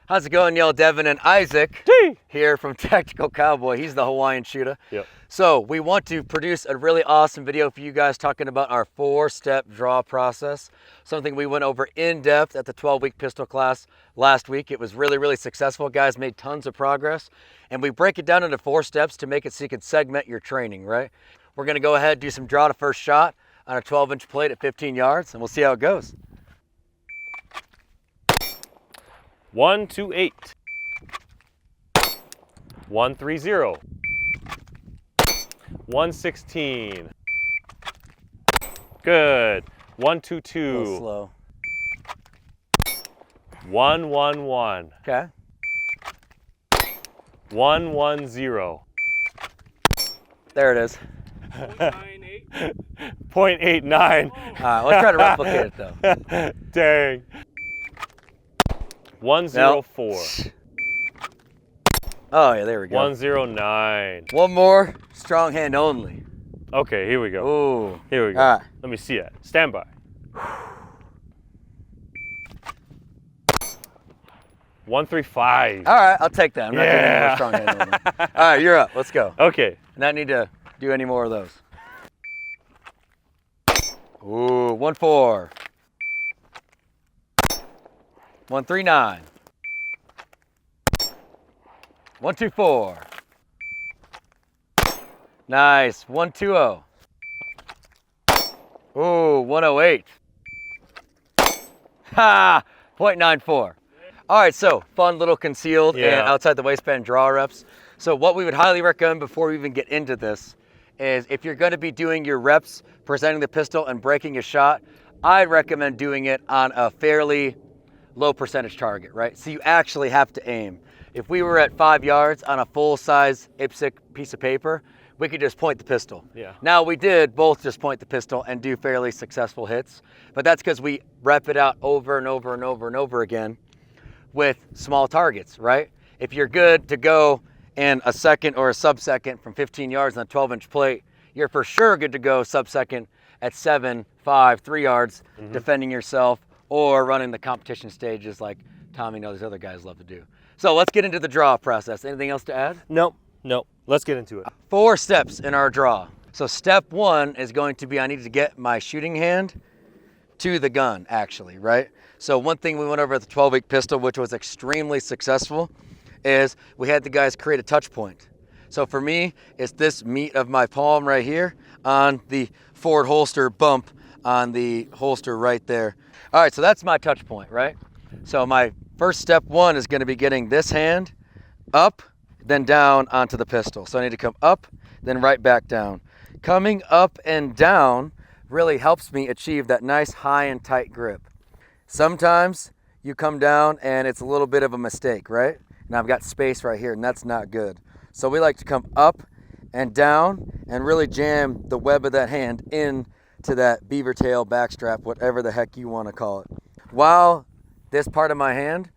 How's it going, y'all? Devin and Isaac Gee. here from Tactical Cowboy. He's the Hawaiian Shoodah. Yep. So we want to produce a really awesome video for you guys talking about our 4-step draw process. Something we went over in depth at the 12-week pistol class last week. It was really successful. Guys made tons of progress. And we break it down into 4 steps to make it so you can segment your training, right? We're gonna go ahead and do some draw to first shot on a 12-inch plate at 15 yards, and we'll see how it goes. 128. 130. 116. Good. A 122. little slow. 111. Okay. 110. There it is. 0.89. All right, let's try to replicate it though. Dang. 104. Oh yeah, there we go. 109. One more, strong hand only. Okay, here we go. Ooh. Here we go. All right. Let me see it. Stand by. 135. All right, I'll take that. I'm not doing any more strong hand only. All right, you're up. Let's go. Okay. Not need to do any more of those. Ooh, 1-4. 139. 124. Nice. 120. Ooh, 108. Ha! 0.94. All right, so fun little concealed and outside the waistband draw reps. So what we would highly recommend before we even get into this is if you're going to be doing your reps, presenting the pistol and breaking a shot, I'd recommend doing it on a fairly low percentage target, right? So you actually have to aim. If we were at 5 yards on a full-size IPSC piece of paper, we could just point the pistol. Yeah. Now we did both just point the pistol and do fairly successful hits, but that's because we rep it out over and over and over and over again with small targets, right? If you're good to go in a second or a sub-second from 15 yards on a 12-inch plate, you're for sure good to go sub-second at 7, 5, 3 yards, defending yourself or running the competition stages like Tommy and all these other guys love to do. So let's get into the draw process. Anything else to add? Nope. Let's get into it. 4 steps in our draw. So step 1 is going to be I need to get my shooting hand to the gun, actually, right? So one thing we went over at the 12-week pistol, which was extremely successful, is we had the guys create a touch point. So for me, it's this meat of my palm right here on the forward holster bump on the holster right there. All right, so that's my touch point, right? So my first step 1 is going to be getting this hand up, then down onto the pistol. So I need to come up, then right back down. Coming up and down really helps me achieve that nice high and tight grip. Sometimes you come down and it's a little bit of a mistake, right? And I've got space right here and that's not good. So we like to come up and down and really jam the web of that hand into that beaver tail backstrap, whatever the heck you want to call it. While this part of my hand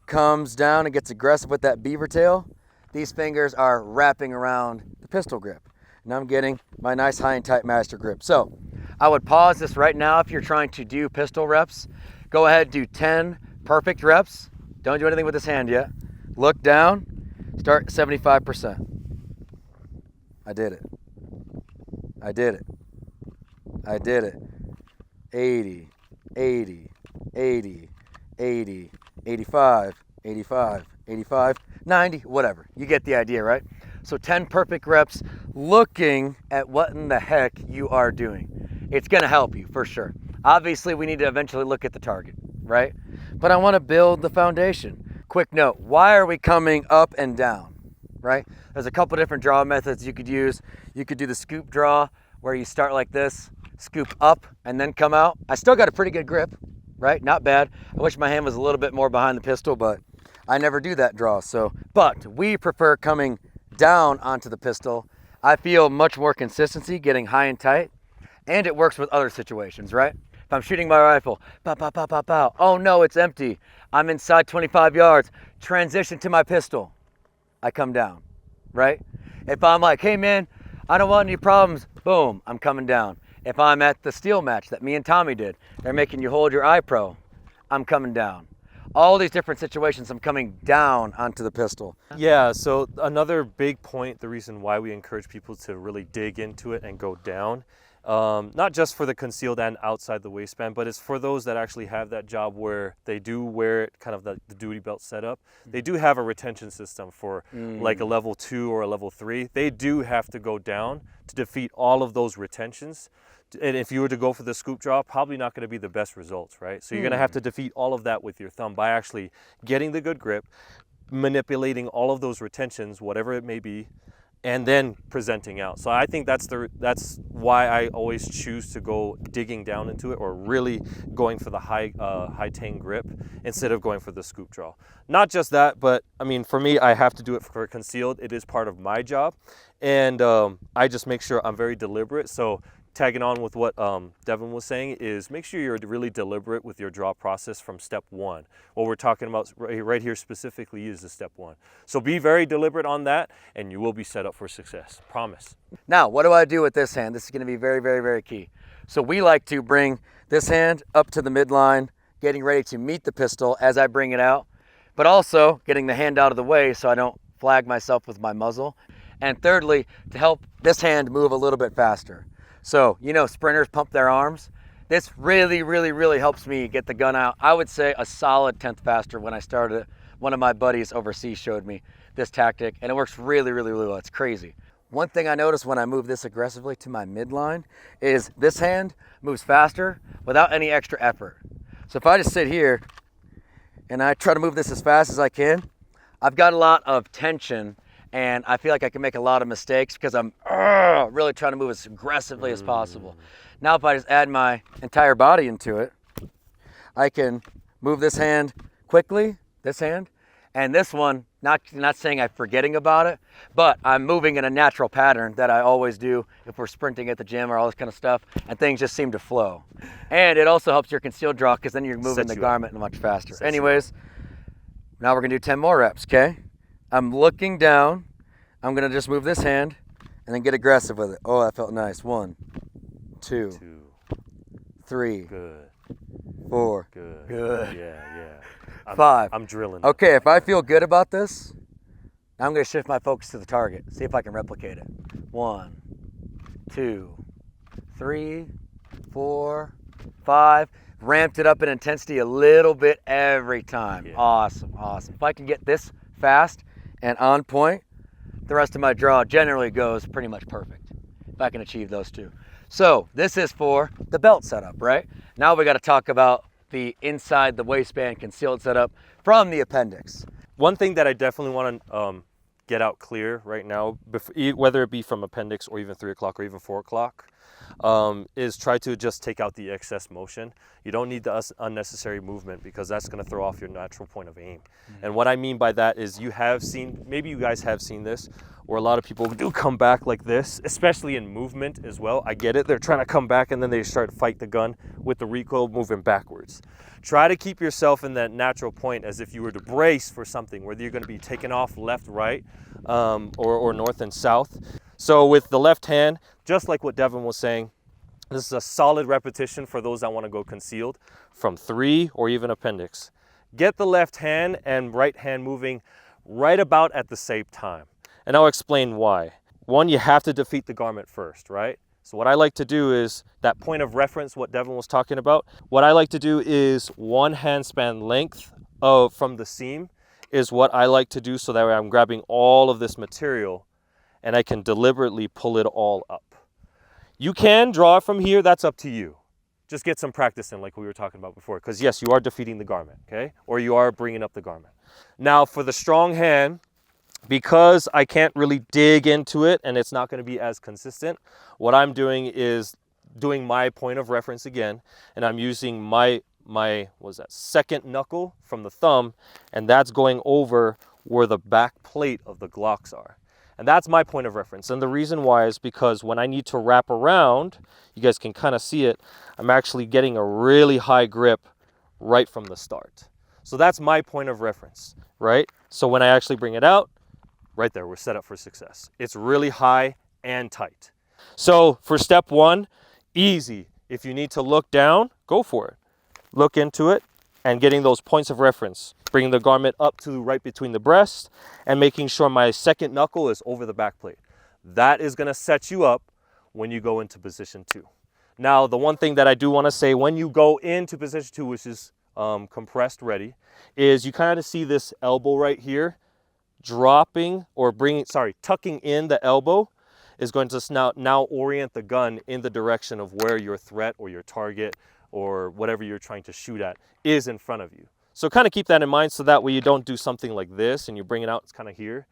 comes down and gets aggressive with that beaver tail, these fingers are wrapping around the pistol grip. And I'm getting my nice high and tight master grip. So I would pause this right now if you're trying to do pistol reps. Go ahead, do 10 perfect reps. Don't do anything with this hand yet. Look down, start 75%. I did it. I did it. I did it. 80, 80, 80, 80, 85, 85, 85, 90, whatever. You get the idea, right? So 10 perfect reps looking at what in the heck you are doing. It's gonna help you for sure. Obviously, we need to eventually look at the target, right? But I wanna build the foundation. Quick note, why are we coming up and down, right? There's a couple different draw methods you could use. You could do the scoop draw where you start like this, scoop up and then come out. I still got a pretty good grip, right? Not bad. I wish my hand was a little bit more behind the pistol, but I never do that draw. But we prefer coming down onto the pistol. I feel much more consistency getting high and tight, and it works with other situations, right? If I'm shooting my rifle, pow, pow, pow, pow, pow. Oh no, it's empty. I'm inside 25 yards. Transition to my pistol. I come down, right? If I'm like, hey man, I don't want any problems, boom, I'm coming down. If I'm at the steel match that me and Tommy did, they're making you hold your iPro, I'm coming down. all these different situations, I'm coming down onto the pistol. Yeah, so another big point, the reason why we encourage people to really dig into it and go down, not just for the concealed and outside the waistband, but it's for those that actually have that job where they do wear it, kind of the duty belt setup. They do have a retention system for like a level 2 or a level 3. They do have to go down to defeat all of those retentions. And if you were to go for the scoop draw, probably not going to be the best results, right? So you're going to have to defeat all of that with your thumb by actually getting the good grip, manipulating all of those retentions, whatever it may be, and then presenting out. So I think that's why I always choose to go digging down into it, or really going for the high tang grip instead of going for the scoop draw. Not just that, but I mean, for me, I have to do it for concealed. It is part of my job, and I just make sure I'm very deliberate. So tagging on with what Devin was saying is make sure you're really deliberate with your draw process from step 1. What we're talking about right here specifically is the step 1. So be very deliberate on that and you will be set up for success. Promise. Now, what do I do with this hand? This is going to be very, very, very key. So we like to bring this hand up to the midline, getting ready to meet the pistol as I bring it out, but also getting the hand out of the way so I don't flag myself with my muzzle. And thirdly, to help this hand move a little bit faster. So, you know, sprinters pump their arms. This really, really, really helps me get the gun out. I would say a solid 10th faster when I started it. One of my buddies overseas showed me this tactic, and it works really, really, really well. It's crazy. One thing I notice when I move this aggressively to my midline is this hand moves faster without any extra effort. So if I just sit here and I try to move this as fast as I can, I've got a lot of tension and I feel like I can make a lot of mistakes because I'm really trying to move as aggressively as possible. Now if I just add my entire body into it, I can move this hand quickly, this hand, and this one, not saying I'm forgetting about it, but I'm moving in a natural pattern that I always do if we're sprinting at the gym or all this kind of stuff, and things just seem to flow. And it also helps your concealed draw because then you're moving the garment much faster. Anyways, now we're gonna do 10 more reps, okay? I'm looking down. I'm gonna just move this hand and then get aggressive with it. Oh, that felt nice. 1, 2, 3, Good. 4, Good. good. Yeah. 5. I'm drilling. Okay, if I feel good about this, now I'm gonna shift my focus to the target. See if I can replicate it. 1, 2, 3, 4, 5. Ramped it up in intensity a little bit every time. Yeah. Awesome, awesome. If I can get this fast and on point, the rest of my draw generally goes pretty much perfect if I can achieve those two. So this is for the belt setup, right? Now we got to talk about the inside the waistband concealed setup from the appendix. One thing that I definitely want to get out clear right now, whether it be from appendix or even 3 o'clock or even 4 o'clock, is try to just take out the excess motion. You don't need the unnecessary movement because that's going to throw off your natural point of aim. And what I mean by that is you have seen, maybe you guys have seen this, where a lot of people do come back like this, especially in movement as well. I get it. They're trying to come back and then they start to fight the gun with the recoil moving backwards. Try to keep yourself in that natural point as if you were to brace for something, whether you're going to be taking off left, right, or north and south. So with the left hand, just like what Devin was saying, this is a solid repetition for those that want to go concealed from 3 or even appendix. Get the left hand and right hand moving right about at the same time. And I'll explain why. One, you have to defeat the garment first, right? So what I like to do is that point of reference, what Devin was talking about, what I like to do is 1 handspan length from the seam is what I like to do so that way I'm grabbing all of this material and I can deliberately pull it all up. You can draw it from here, that's up to you. Just get some practice in like we were talking about before, because yes, you are defeating the garment, okay? Or you are bringing up the garment. Now for the strong hand, because I can't really dig into it and it's not going to be as consistent, what I'm doing is doing my point of reference again, and I'm using my second knuckle from the thumb, and that's going over where the back plate of the Glocks are. And that's my point of reference. And the reason why is because when I need to wrap around, you guys can kind of see it, I'm actually getting a really high grip right from the start. So that's my point of reference, right? So when I actually bring it out, right there, we're set up for success. It's really high and tight. So for step 1, easy. If you need to look down, go for it. Look into it, and getting those points of reference, bringing the garment up to right between the breast and making sure my second knuckle is over the back plate. That is going to set you up when you go into position 2. Now, the one thing that I do want to say when you go into position 2, which is compressed ready, is you kind of see this elbow right here dropping or tucking in. The elbow is going to now orient the gun in the direction of where your threat or your target or whatever you're trying to shoot at is in front of you. So kind of keep that in mind, so that way you don't do something like this and you bring it out, it's kind of here.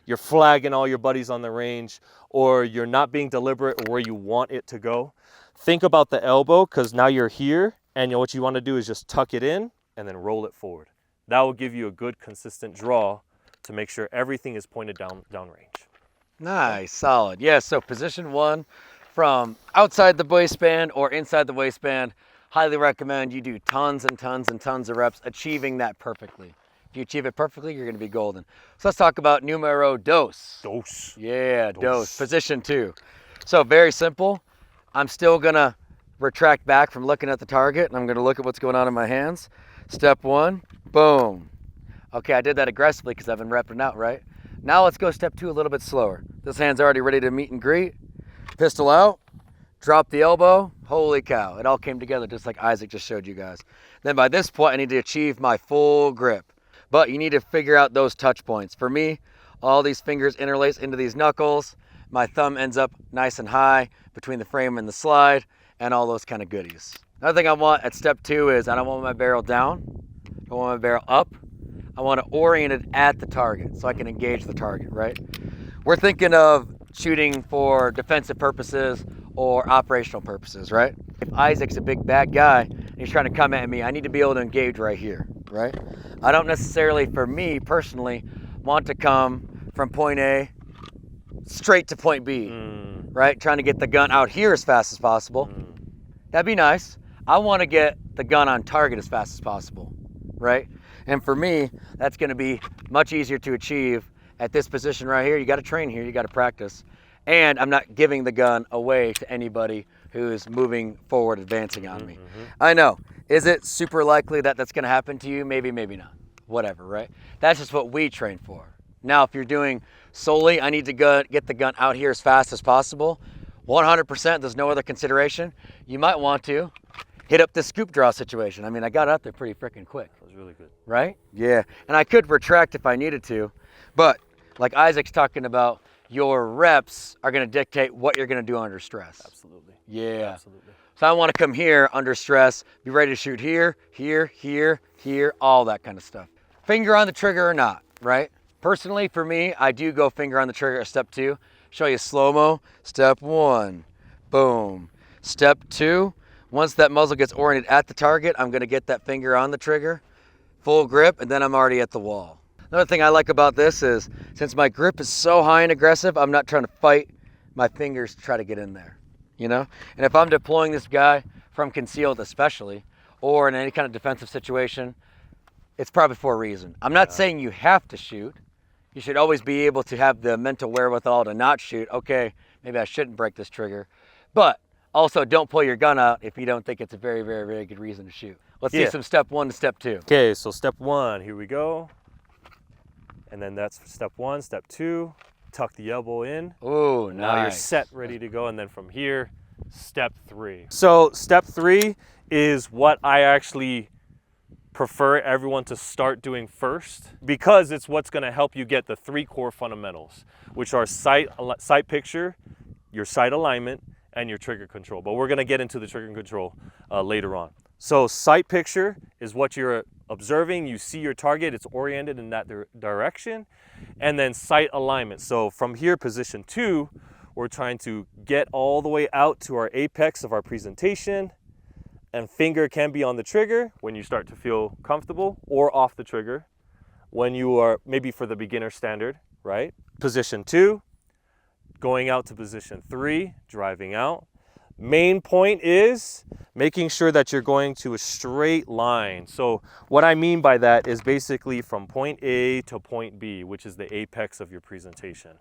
You're flagging all your buddies on the range, or you're not being deliberate or where you want it to go. Think about the elbow, because now you're here, and what you want to do is just tuck it in and then roll it forward. That will give you a good consistent draw to make sure everything is pointed downrange. Nice, solid. Yeah, so position 1 from outside the waistband or inside the waistband, highly recommend you do tons and tons and tons of reps, achieving that perfectly. If you achieve it perfectly, you're going to be golden. So let's talk about numero dos. Dos. Yeah, dos. Position 2. So very simple. I'm still going to retract back from looking at the target, and I'm going to look at what's going on in my hands. Step 1, boom. Okay, I did that aggressively because I've been repping out, right? Now let's go step 2 a little bit slower. This hand's already ready to meet and greet. Pistol out, drop the elbow. Holy cow, it all came together just like Isaac just showed you guys. Then by this point, I need to achieve my full grip. But you need to figure out those touch points. For me, all these fingers interlace into these knuckles. My thumb ends up nice and high between the frame and the slide, and all those kind of goodies. Another thing I want at step 2 is I don't want my barrel down. I want my barrel up. I want to orient it at the target so I can engage the target, right? We're thinking of shooting for defensive purposes or operational purposes, right? If Isaac's a big bad guy and he's trying to come at me, I need to be able to engage right here, right? I don't necessarily, for me personally, want to come from point A straight to point B, right? Trying to get the gun out here as fast as possible. That'd be nice. I want to get the gun on target as fast as possible, right? And for me, that's going to be much easier to achieve at this position right here. You got to train here, you got to practice. And I'm not giving the gun away to anybody who's moving forward, advancing on me. I know. Is it super likely that that's going to happen to you? Maybe, maybe not. Whatever, right? That's just what we train for. Now, if you're doing solely, I need to get the gun out here as fast as possible, 100%, there's no other consideration. You might want to hit up this scoop draw situation. I mean, I got out there pretty freaking quick. That was really good. Right? Yeah. And I could retract if I needed to, but like Isaac's talking about, your reps are going to dictate what you're going to do under stress. Absolutely. Yeah. Absolutely. So I want to come here under stress, be ready to shoot here, here, here, here, all that kind of stuff. Finger on the trigger or not, right? Personally, for me, I do go finger on the trigger at step 2. Show you slow-mo. Step 1, boom. Step 2, once that muzzle gets oriented at the target, I'm going to get that finger on the trigger, full grip, and then I'm already at the wall. Another thing I like about this is, since my grip is so high and aggressive, I'm not trying to fight my fingers to try to get in there, you know? And if I'm deploying this guy from concealed especially, or in any kind of defensive situation, it's probably for a reason. I'm not saying you have to shoot. You should always be able to have the mental wherewithal to not shoot. Okay, maybe I shouldn't break this trigger. But also, don't pull your gun out if you don't think it's a very, very, very good reason to shoot. Let's see some step 1 to step 2. Okay, so step 1, here we go. And then that's step 1. Step 2, tuck the elbow in. Ooh, nice. Now you're set, ready to go. And then from here, step 3. So step 3 is what I actually prefer everyone to start doing first, because it's what's going to help you get the 3 core fundamentals, which are sight picture, your sight alignment, and your trigger control. But we're going to get into the trigger control later on. So sight picture is what you're observing. You see your target, it's oriented in that direction. And then sight alignment. So from here, position 2, we're trying to get all the way out to our apex of our presentation. And finger can be on the trigger when you start to feel comfortable, or off the trigger when you are, maybe for the beginner standard, right? Position 2, going out to position 3, driving out. Main point is making sure that you're going to a straight line. So what I mean by that is basically from point A to point B, which is the apex of your presentation.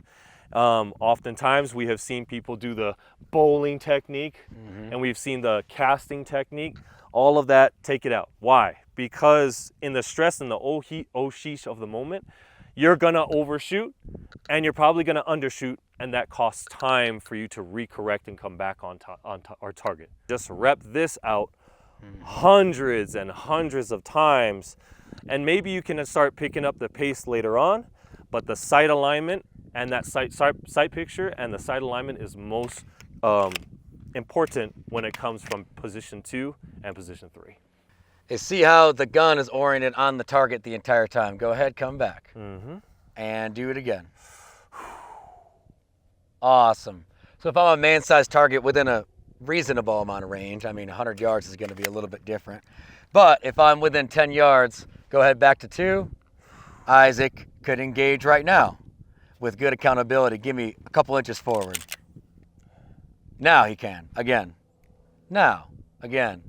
Oftentimes we have seen people do the bowling technique, and we've seen the casting technique. All of that, take it out. Why? because in the stress and the oh sheesh of the moment, you're gonna overshoot and you're probably gonna undershoot, and that costs time for you to recorrect and come back on our target. Just rep this out hundreds and hundreds of times, and maybe you can start picking up the pace later on, but the sight alignment and that sight picture and the sight alignment is most important when it comes from position 2 and position 3. Is see how the gun is oriented on the target the entire time. Go ahead, come back. And do it again. Awesome. So if I'm a man-sized target within a reasonable amount of range, I mean 100 yards is going to be a little bit different. But if I'm within 10 yards, go ahead back to 2. Isaac could engage right now with good accountability. Give me a couple inches forward. Now he can. Again. Now. Again.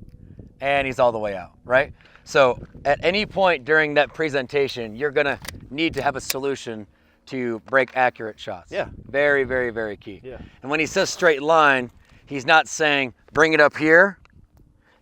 And he's all the way out, right? So at any point during that presentation, you're gonna need to have a solution to break accurate shots. Yeah. Very, very, very key. Yeah. And when he says straight line, he's not saying bring it up here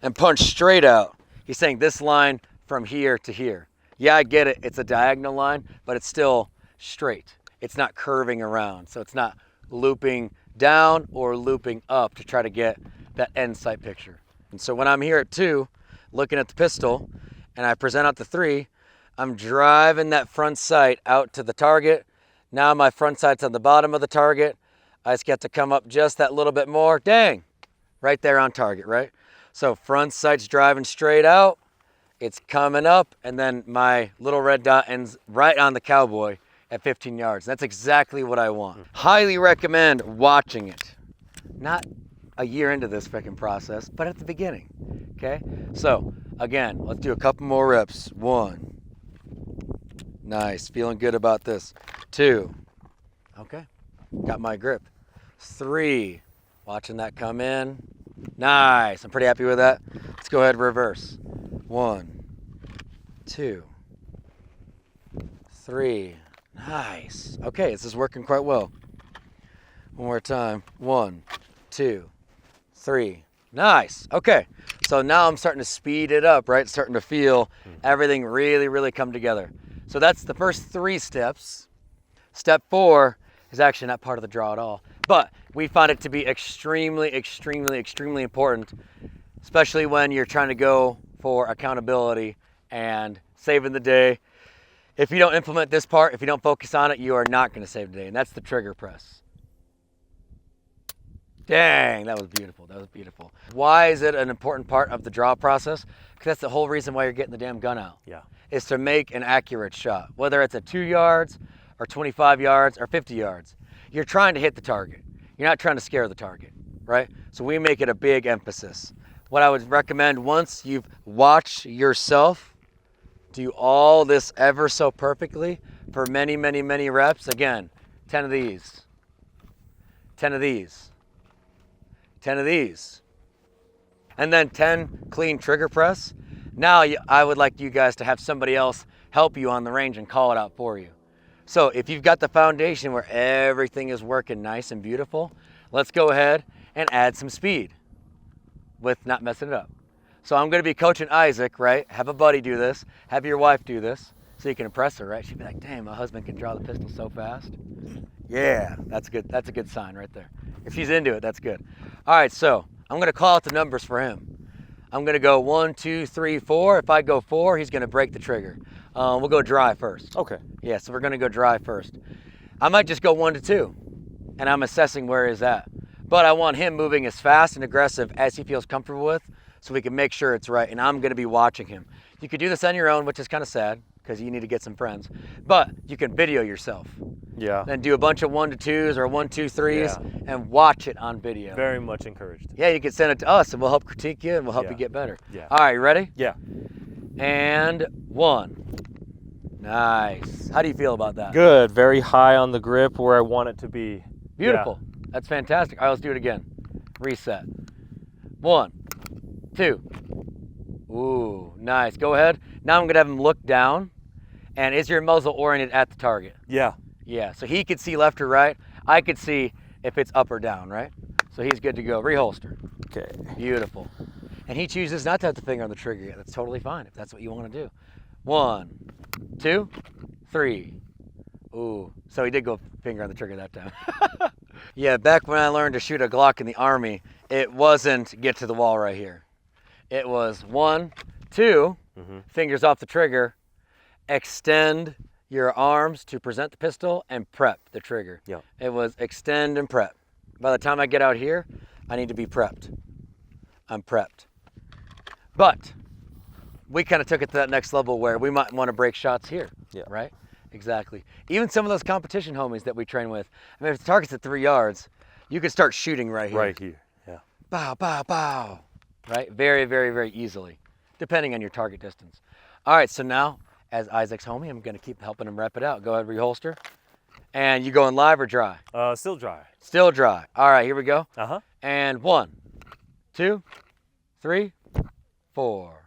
and punch straight out. He's saying this line from here to here. Yeah, I get it. It's a diagonal line, but it's still straight. It's not curving around. So it's not looping down or looping up to try to get that end sight picture. And so when I'm here at 2, looking at the pistol, and I present out the 3, I'm driving that front sight out to the target. Now my front sight's on the bottom of the target. I just get to come up just that little bit more. Dang, right there on target, right? So front sight's driving straight out. It's coming up, and then my little red dot ends right on the cowboy at 15 yards. That's exactly what I want. Highly recommend watching it. Not a year into this freaking process, but at the beginning, okay? So, again, let's do a couple more reps. 1. Nice, feeling good about this. 2. Okay, got my grip. 3, watching that come in. Nice, I'm pretty happy with that. Let's go ahead and reverse. 1, 2, 3. Nice. Okay, this is working quite well. One more time. 1, 2, 3. Nice. Okay. So now I'm starting to speed it up, right? Starting to feel everything really, really come together. So that's the first 3 steps. Step 4 is actually not part of the draw at all, but we found it to be extremely, extremely, extremely important, especially when you're trying to go for accountability and saving the day. If you don't implement this part, if you don't focus on it, you are not going to save the day, and that's the trigger press. Dang, that was beautiful. That was beautiful. Why is it an important part of the draw process? Because that's the whole reason why you're getting the damn gun out. Yeah. Is to make an accurate shot. Whether it's at 2 yards or 25 yards or 50 yards. You're trying to hit the target. You're not trying to scare the target, right? So we make it a big emphasis. What I would recommend, once you've watched yourself do all this ever so perfectly for many, many, many reps, again, 10 of these, 10 of these, 10 of these, and then 10 clean trigger press. Now I would like you guys to have somebody else help you on the range and call it out for you. So if you've got the foundation where everything is working nice and beautiful, let's go ahead and add some speed with not messing it up. So I'm going to be coaching Isaac, right? Have a buddy do this. Have your wife do this so you can impress her, right? She'd be like, damn, my husband can draw the pistol so fast. Yeah, that's good. That's a good sign right there. If she's into it, that's good. All right, so I'm going to call out the numbers for him. I'm going to go 1, 2, 3, 4. If I go 4, he's going to break the trigger. We'll go dry first. Okay. Yeah, so we're going to go dry first. I might just go 1 to 2, and I'm assessing where he's at. But I want him moving as fast and aggressive as he feels comfortable with, so we can make sure it's right, and I'm going to be watching him. You could do this on your own, which is kind of sad, because you need to get some friends. But you can video yourself. Yeah. Then do a bunch of 1 to 2s or 1, 2, 3s and watch it on video. Very much encouraged. Yeah, you can send it to us, and we'll help critique you, and we'll help you get better. Yeah. All right, you ready? Yeah. And 1. Nice. How do you feel about that? Good. Very high on the grip where I want it to be. Beautiful. Yeah. That's fantastic. All right, let's do it again. Reset. 1, 2. Ooh, nice. Go ahead. Now I'm going to have him look down. And is your muzzle oriented at the target? Yeah. Yeah, so he could see left or right. I could see if it's up or down, right? So he's good to go. Reholster. Okay. Beautiful. And he chooses not to have the finger on the trigger yet. That's totally fine if that's what you want to do. 1, 2, 3. Ooh, so he did go finger on the trigger that time. Yeah, back when I learned to shoot a Glock in the Army, it wasn't get to the wall right here. It was 1, 2, fingers off the trigger, extend your arms to present the pistol, and prep the trigger. Yeah. It was extend and prep. By the time I get out here, I need to be prepped. I'm prepped. But we kind of took it to that next level where we might want to break shots here, right? Exactly. Even some of those competition homies that we train with, I mean, if the target's at 3 yards, you can start shooting right here. Right here, yeah. Bow, bow, bow. Right? Very, very, very easily, depending on your target distance. All right, so now, as Isaac's homie, I'm going to keep helping him rep it out. Go ahead, reholster. And you going live or dry? Still dry. Still dry. All right, here we go. Uh-huh. And 1, 2, 3, 4.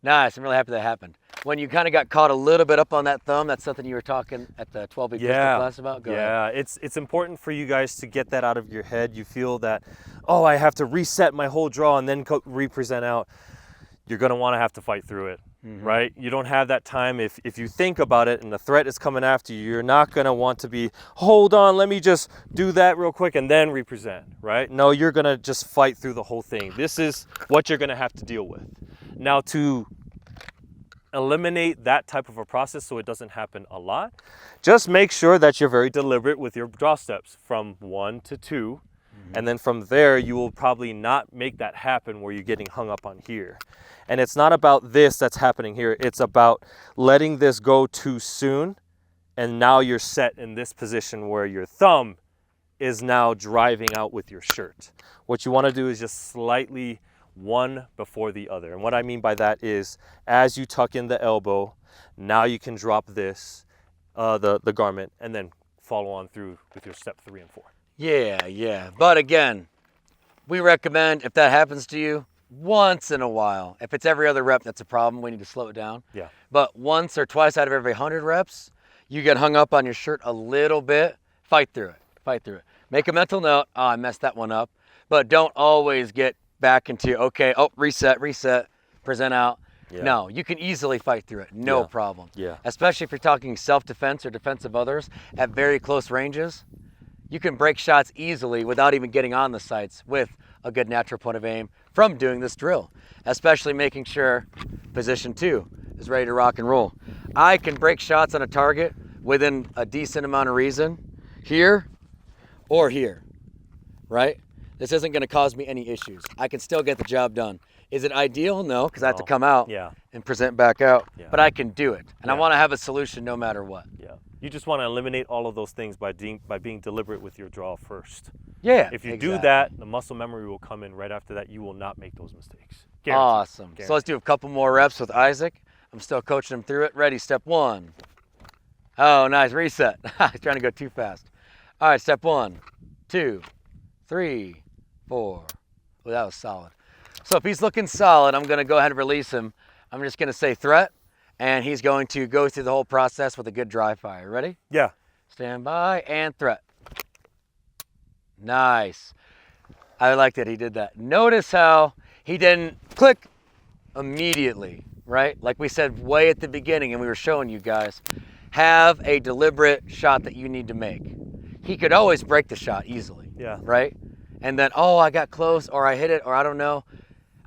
Nice. I'm really happy that happened. When you kind of got caught a little bit up on that thumb, that's something you were talking at the 12-week pistol class about? Go ahead. It's important for you guys to get that out of your head. You feel that, oh, I have to reset my whole draw and then represent out. You're going to want to have to fight through it, right? You don't have that time. If you think about it and the threat is coming after you, you're not going to want to be, hold on, let me just do that real quick and then represent, right? No, you're going to just fight through the whole thing. This is what you're going to have to deal with. Now, to eliminate that type of a process so it doesn't happen a lot, just make sure that you're very deliberate with your draw steps from 1 to 2. And then from there, you will probably not make that happen where you're getting hung up on here. And it's not about this that's happening here. It's about letting this go too soon. And now you're set in this position where your thumb is now driving out with your shirt. What you want to do is just slightly one before the other. And what I mean by that is as you tuck in the elbow, now you can drop this, the garment, and then follow on through with your step 3 and 4. Yeah. But again, we recommend if that happens to you, once in a while. If it's every other rep, that's a problem. We need to slow it down. Yeah. But once or twice out of every 100 reps, you get hung up on your shirt a little bit, fight through it. Make a mental note, oh, I messed that one up. But don't always get back into, okay, oh, reset, present out. Yeah. No, you can easily fight through it, no problem. Yeah. Especially if you're talking self-defense or defense of others at very close ranges. You can break shots easily without even getting on the sights with a good natural point of aim from doing this drill, especially making sure position 2 is ready to rock and roll. I can break shots on a target within a decent amount of reason here or here, right? This isn't going to cause me any issues. I can still get the job done. Is it ideal? No, because I have to come out and present back out, but I can do it. And I want to have a solution no matter what. Yeah. You just want to eliminate all of those things by being deliberate with your draw first. Yeah. If you do that, the muscle memory will come in right after that. You will not make those mistakes. Guaranteed. Awesome. Guaranteed. So let's do a couple more reps with Isaac. I'm still coaching him through it. Ready, step 1. Oh, nice, reset. He's trying to go too fast. All right, step 1, 2, 3, 4. Well, that was solid. So if he's looking solid, I'm going to go ahead and release him. I'm just going to say threat. And he's going to go through the whole process with a good dry fire. Ready? Yeah. Stand by and threat. Nice. I like that he did that. Notice how he didn't click immediately, right? Like we said way at the beginning and we were showing you guys, have a deliberate shot that you need to make. He could always break the shot easily, right? And then, oh, I got close or I hit it or I don't know.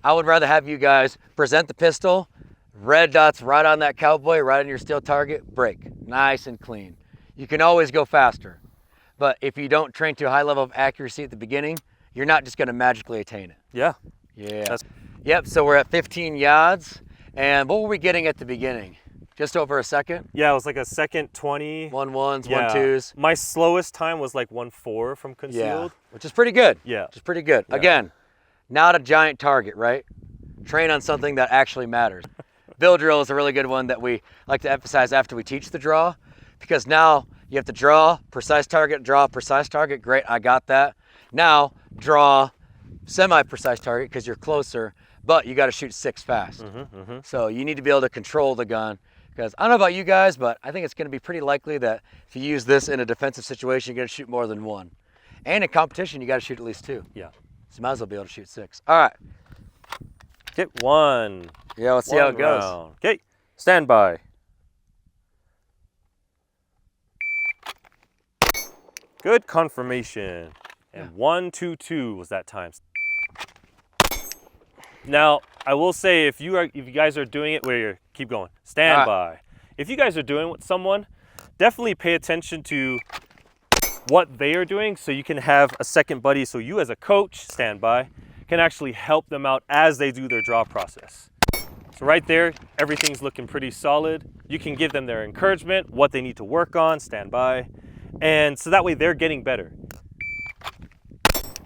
I would rather have you guys present the pistol, red dots right on that cowboy, right on your steel target, break. Nice and clean. You can always go faster. But if you don't train to a high level of accuracy at the beginning, you're not just going to magically attain it. Yeah. Yep, so we're at 15 yards. And what were we getting at the beginning? Just over a second? Yeah, it was like a second 20. 1-1s, 1-2s. My slowest time was like 1-4 from concealed. Which is pretty good. Yeah. Which is pretty good. Yeah. Again, not a giant target, right? Train on something that actually matters. Bill drill is a really good one that we like to emphasize after we teach the draw, because now you have to draw, precise target, great, I got that. Now draw semi-precise target because you're closer, but you got to shoot 6 fast. So you need to be able to control the gun, because I don't know about you guys, but I think it's going to be pretty likely that if you use this in a defensive situation, you're going to shoot more than 1. And in competition, you got to shoot at least 2. Yeah. So you might as well be able to shoot 6. All right. Get one. Yeah, let's see how it goes. Okay, stand by. Good confirmation. And 1, 2, 2 was that time. Now, I will say if you guys are doing it where you're, keep going, stand by. If you guys are doing it with someone, definitely pay attention to what they are doing so you can have a second buddy, so you as a coach, stand by, can actually help them out as they do their draw process. So right there, everything's looking pretty solid. You can give them their encouragement, what they need to work on, stand by. And so that way they're getting better.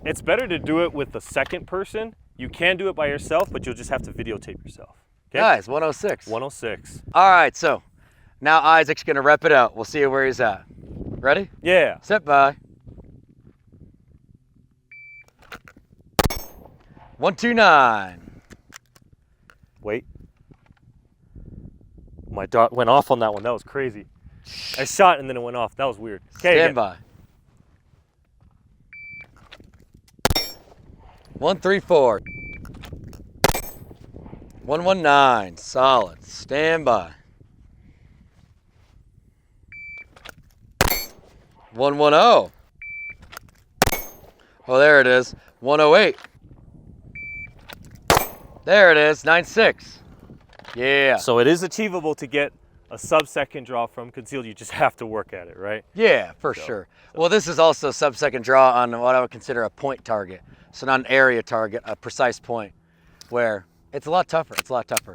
It's better to do it with the second person. You can do it by yourself, but you'll just have to videotape yourself. Okay? Guys, 106. 106. All right, so now Isaac's gonna rep it out. We'll see where he's at. Ready? Yeah. Step by. 129. Wait. My dot went off on that one. That was crazy. I shot and then it went off. That was weird. Okay. Stand by. 134. 119. Solid. Stand by. 110. Oh, there it is. 108. There it is. 96. Yeah. So it is achievable to get a sub-second draw from concealed. You just have to work at it, right? Yeah, for sure. Well, this is also sub-second draw on what I would consider a point target. So not an area target, a precise point, where it's a lot tougher. It's a lot tougher.